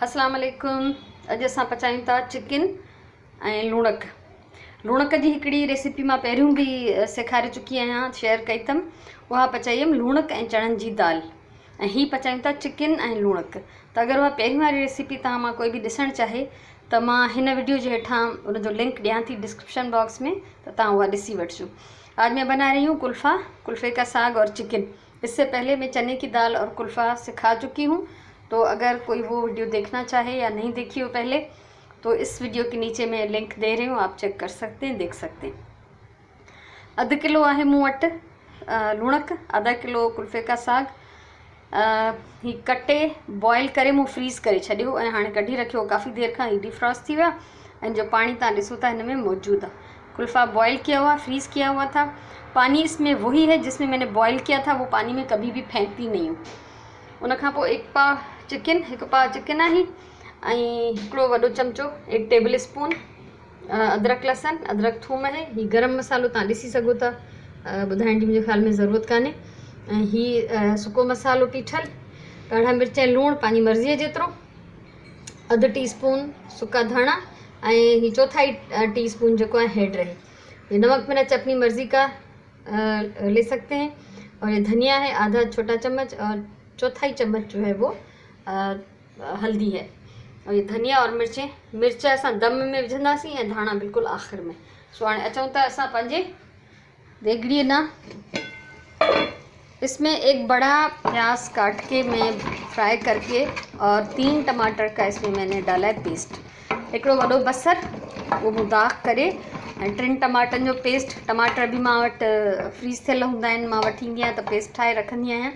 अस्सलाम वालेकुम। अॼु असां पचायूं था चिकन ऐं लूणक। लूणक जी हिकिड़ी रेसिपी मां पहिरियों बि सेखारे चुकी आहियां, शेयर कई अथमि। उहा पचाई हुअमि लूणक ऐं चणनि जी दाल, ऐं हीअ पचायूं था चिकन ऐं लूणक। त अगरि उहा पहिरीं वारी रेसिपी तव्हां मां कोई बि ॾिसणु चाहे त मां हिन वीडियो जे हेठां उनजो लिंक ॾियां थी डिस्क्रिप्शन बॉक्स में, त तव्हां उहा ॾिसी वठिजो। आज मैं बना रही हूँ कुल्फ़ा, कुल्फ़े का साग और चिकन। इससे पहले मैं चने की दाल और कुल्फ़ा सिखा चुकी हूँ, तो अगर कोई वो वीडियो देखना चाहे या नहीं देखी हो पहले, तो इस वीडियो के नीचे मैं लिंक दे रही हूँ, आप चेक कर सकते हैं, देख सकते हैं। अध किलो आहे मूं वटि लूणक, आधा किलो कुल्फ़े का साग। ही कटे बॉयल करे मूं फ्रीज़ करे छॾियो ऐं हाणे कढी रखियो, काफ़ी देर खां ही डिफ्रॉस्ट थी विया, ऐं जो पानी तव्हां ॾिसो था हिन में मौजूद आहे। कुल्फ़ा बॉयल किया हुआ, फ्रीज़ किया हुआ था। पानी इसमें वही है जिसमें मैंने बॉयल किया था, वो पानी में कभी भी फेंकती नहीं हूँ। उन खां पोइ हिकु पाव चिकन आहे, ऐं हिकिड़ो वॾो चमचो 1 टेबल स्पून अदरक लहसुन, अदरक थूम है। ही गरम मसालो तव्हां ॾिसी सघो था, ॿुधाइण जी मुंहिंजे ख़्याल में ज़रूरत कान्हे। ऐं ही सुको मसालो पीठल, ॻाढ़ा मिर्च ऐं लूणु पंहिंजी मर्ज़ीअ जेतिरो, अधु टीस्पून सुका धाणा, ऐं ही चौथाई टीस्पून जेको आहे हेड रहे। ये नमक मिर्च अपनी मर्ज़ी का ले सकते हैं। और ये धनिया है आधा छोटा चम्मच, और चौथाई चम्मच जो है वो हल्दी है। और ये धनिया और मिर्च असां दम में विझंदासीं ऐं धाणा बिल्कुलु आख़िर में। सो हाणे अचूं था असां पंहिंजे देगड़ीअ ॾांहुं। इसमें एक बड़ा प्याज काट के मैं फ्राई करके, और 3 टमाटर का इसमें मैंने डाला है पेस्ट। हिकिड़ो वॾो बसर वो मूं दाग करे, ऐं 3 टमाटनि जो पेस्ट। टमाटर बि मां वटि फ्रीज़ थियल हूंदा आहिनि, मां वठी ईंदी आहियां त पेस्ट ठाहे रखंदी आहियां।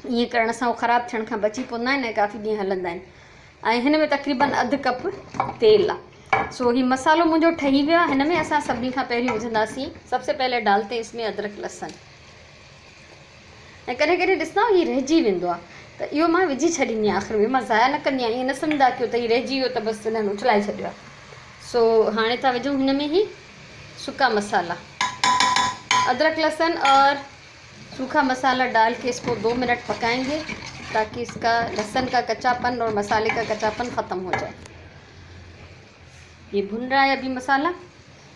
ईअं करण सां उहो ख़राबु थियण खां बची पवंदा आहिनि ऐं काफ़ी ॾींहं हलंदा आहिनि। ऐं हिन में तक़रीबन अधु कप तेल आहे। सो ही मसालो मुंहिंजो ठही वियो आहे। हिन में असां सभिनी खां पहिरियों विझंदासीं, सबसे पहले डालते इसमें अदरक लहसुन। ऐं कॾहिं कॾहिं ॾिसंदा ही रहिजी वेंदो आहे, त इहो मां विझी छॾींदी आहियां आख़िर में, मां ज़ाया न कंदी आहियां। ईअं न सम्झंदा कयो त ही रहिजी वियो त बसि हिननि उछलाए छॾियो आहे। सो हाणे था विझूं हिन में ही सूखा मसाला, अदरक लहसुन और सूखा मसाला डाल के इसको 2 मिनट पकाएंगे, ताकि इसका लहसुन का कच्चापन और मसाले का कच्चापन ख़त्म हो जाए। ये भुन रहा है अभी मसाला।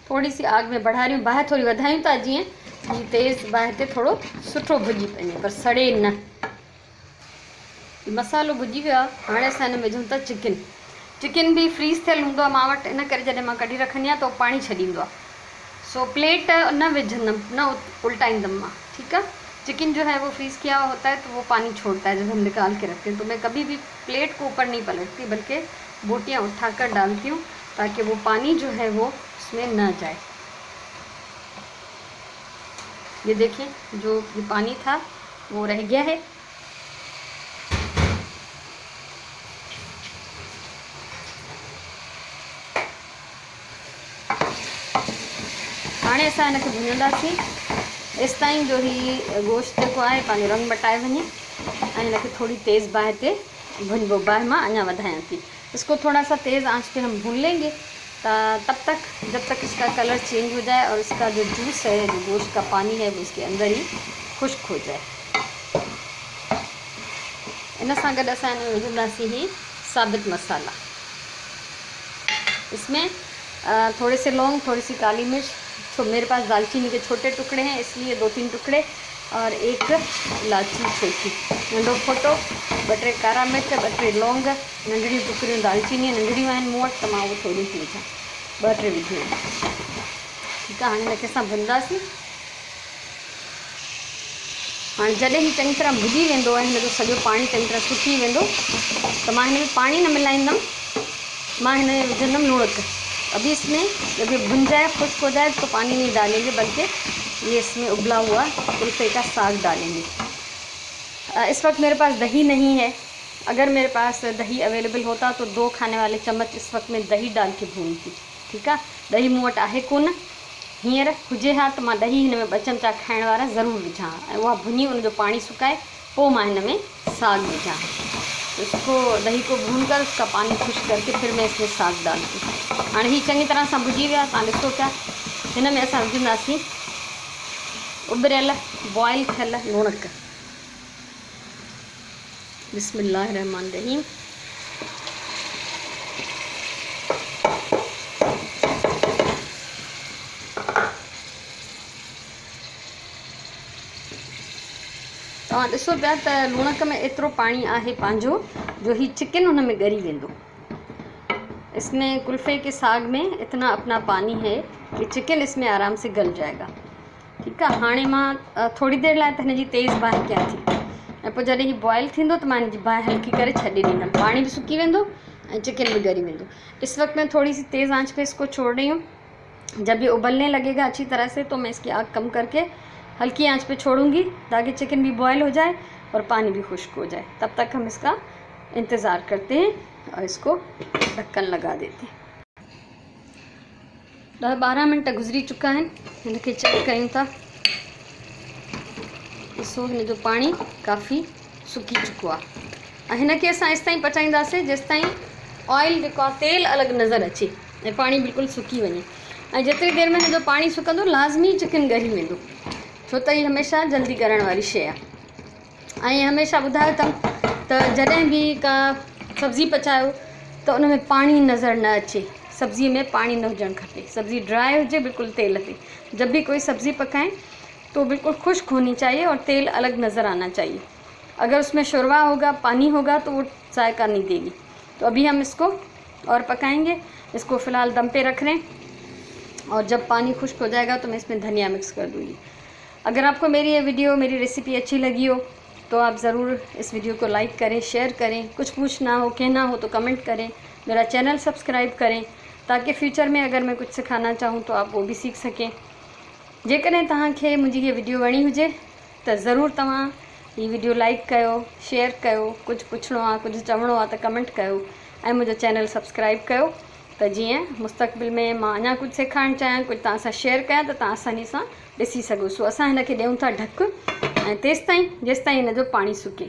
थोड़ी सी आग में बढ़ा रही हूँ, बाहि थोड़ी वधायूं था जीअं ही तेज़ बाहि ते थोड़ो सुठो भुॼी पए, पर सड़े न। मसालो भुॼी वियो आहे। हाणे असां हिन में विझूं था चिकन। चिकन भी फ्रीज़ थियल हूंदो आहे मां वटि, इन करे जॾहिं मां कढी रखंदी आहियां त उहो पाणी छॾींदो आहे। सो प्लेट न विझंदमि, न उल्टाईंदमि मां, ठीकु आहे। चिकन जो है वो फ्रीज़ किया हुआ होता है, तो वो पानी छोड़ता है जब हम निकाल के रखते हैं। तो मैं कभी भी प्लेट को ऊपर नहीं पलटती, बल्कि बोटियाँ उठाकर डालती हूँ, ताकि वो पानी जो है वो उसमें न जाए। ये देखिए, जो ये पानी था वो रह गया है। हाणे असां हिनखे भुञंदासीं एसि ताईं जो ही गोश्त जेको आहे पंहिंजो रंग मटाए वञे, ऐं हिनखे थोड़ी तेज़ बाहि ते भुञिबो। बाहि मां अञा वधायां थी। इसको थोड़ा सा तेज़ आंच पे हम भून लेंगे, तब तक जब तक इसका कलर चेंज हो जाए और इसका जो जूस है, जो गोश्त का पानी है, वो इसके अंदर ही खुश्क हो जाए। इन सां गॾु असां हिन में विझंदासीं ही साबित मसाला। इसमें थोड़े से लौंग, थोड़ी सी काली मिर्च, तो मेरे पास दालचीनी के छोटे टुकड़े हैं इसलिए 2-3 टुकड़े, और 1 इलायची छोटी, नंढो फोटो, 2-3 कारा मिर्च, 2-3 लौंग, नंढड़ियूं टुकड़ियूं दालचीनी नंढड़ियूं आहिनि मूं वटि, त मां उहो थोरी थी विझां, 2-3 विझियूं आहिनि। ठीकु आहे। हाणे हिनखे असां भुनंदासीं। हाणे जॾहिं ही चङी तरह भुॼी वेंदो ऐं हिन जो सॼो पाणी चङी तरह सुकी वेंदो, त मां हिन में पाणी न मिलाईंदमि, मां हिन में विझंदमि लूणक। अभी इसमें जब ये भुन जाए, खुश्क हो जाए, तो पानी नहीं डालेंगे, बल्कि ये इसमें उबला हुआ कुल्फ़े का साग डालेंगे। इस वक्त मेरे पास दही नहीं है। अगर मेरे पास दही अवेलेबल होता तो 2 खाने वाले चम्मच इस वक्त में दही डाल के भूनती। ठीकु आहे। दही मूं वटि आहे कोन, हींअर हुजे हा त मां दही हिन में 2 चमचा खाइण वारा ज़रूरु विझां, ऐं उहा भुनी उनजो पाणी सुकाए पोइ मां हिन में साग विझां। इसको दही को भून कर उसका पानी खुश्क करके फिर मैं इसमें साग डालती हूँ। हाणे ही चङी तरह सां भुॼी विया, तव्हां ॾिसो पिया। हिन में असां विझंदासीं उबरियल बॉयल थियल लूणक। बिस्मिल्लाहिर्रहमानिर्रहीम। तव्हां ॾिसो पिया त लूणक में एतिरो पाणी आहे पंहिंजो जो ही चिकन हुन में ॻरी वेंदो। इसमें कुल्फ़े के साग में इतना अपना पानी है कि चिकन इसमें आराम से गल जाएगा। ठीकु आहे। हाणे मां थोड़ी देरि लाइ त हिन जी तेज़ बाहि कयां थी ऐं पोइ जॾहिं हीउ बॉयल थींदो त मां हिन जी बाहि हल्की करे छॾे ॾींदमि। पाणी भी सुकी वेंदो और चिकन भी ॻरी वेंदो। इस वक्त मैं थोड़ी सी तेज़ आंच पे इसको छोड़ रही हूँ। जब ये उबलने लगेगा अच्छी तरह से तो मैं इसकी आग कम करके हल्की आंच पे छोड़ूंगी ताकि चिकन भी बॉयल हो जाए और पानी भी खुश्क हो जाए। तब तक हम इसका इंतज़ार करते हैं और इसको ढक्कन लगा देते हैं। 10-12 मिनट गुजरी चुका है। इनके चेक कयूं था। ॾिसो हिन जो पानी काफ़ी सुकी चुको आहे। हिनखे असां इस ताईं पचाईंदासीं जेसि ताईं ऑयल जेको आहे तेल अलॻि नज़र अचे ऐं पानी बिल्कुलु सुकी वञे। ऐं जेतिरी देरि में हिन जो पाणी सुकंदो लाज़मी चिकन ॻरी वेंदो, छो त हीअ हमेशह जल्दी ॻरण वारी शइ आहे। ऐं हमेशह ॿुधायो अथमि त जॾहिं बि का सब्ज़ी पचायो त उन में पानी नज़र न अचे। सब्ज़ी में पानी न हुजणु खपे। सब्ज़ी ड्राई हुजे बिल्कुल तेल पे। जब भी कोई सब्ज़ी पकाएं तो बिल्कुल खुश्क होनी चाहिए और तेल अलग नज़र आना चाहिए। अगर उसमें शोरबा होगा, पानी होगा तो वो जायका नहीं देगी। तो अभी हम इसको और पकाएंगे। इसको फ़िलहाल दम पे रख रहे हैं और जब पानी खुश्क हो जाएगा तो मैं इसमें धनिया मिक्स कर दूँगी। अगर आपको मेरी ये वीडियो, मेरी रेसिपी अच्छी लगी हो तो आप ज़रूर इस वीडियो को लाइक करें, शेयर करें। कुछ पूछना हो, कहना हो तो कमेंट करें। मेरा चैनल सब्सक्राइब करें ताकि फ्यूचर में अगर मैं कुछ सिखाना चाहूँ तो आप वो भी सीख सकें। जेकॾहिं तव्हांखे मुंहिंजी हीअ वीडियो वणी हुजे त ज़रूरु तव्हां हीअ वीडियो लाइक कयो, शेयर कयो। कुझु पुछिणो आहे, कुझु चवणो आहे त कमेंट कयो ऐं मुंहिंजो चैनल सब्सक्राइब कयो त जीअं मुस्तक़बिल में मां अञा कुझु सेखारणु चाहियां, कुझु तव्हां सां शेयर कयां त तव्हां आसानी सां ॾिसी सघो। सो असां हिनखे ॾियूं था ढक ऐं तेसिताईं जेसिताईं हिन जो पाणी सुके।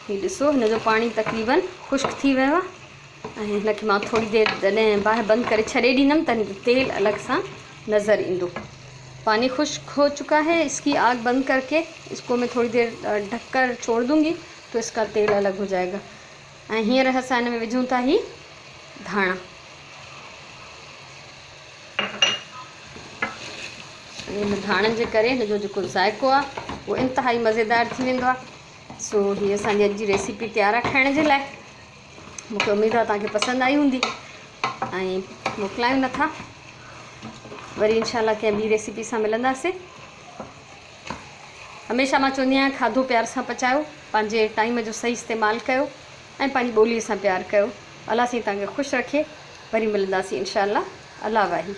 हीउ ॾिसो हिन जो पाणी तक़रीबन खुश्क थी वियो आहे ऐं हिनखे मां थोड़ी देरि जॾहिं बाहि बंदि करे छॾे ॾींदमि त हिन जो तेल अलॻि सां नज़र ईंदो। पानी खुश्क हो चुका है। इसकी आग बंद करके इसको मैं थोड़ी देर ढककर छोड़ दूँगी तो इसका तेल अलग हो जाएगा। ऐं हींअर असां हिन में विझूं था ही धाणा। इन धाणनि जे करे हिन जो जेको ज़ाइक़ो आहे उहो इंतिहाई मज़ेदार थी वेंदो आहे। सो हीअ असांजी अॼु जी रेसिपी तयारु आहे खाइण जे लाइ। मूंखे उमेदु आहे तव्हांखे पसंदि आई हूंदी ऐं मोकिलायूं नथा। वरी इंशाल्लाह कंहिं ॿी रेसिपी सां मिलंदासीं। हमेशह मां चवंदी आहियां खाधो प्यार सां पचायो, पंहिंजे टाइम जो सही इस्तेमालु कयो ऐं पंहिंजी ॿोलीअ सां प्यारु कयो। अलाह साईं तव्हांखे ख़ुशि रखे। वरी मिलंदासीं इंशाल्लाह। अल्लाह वाही।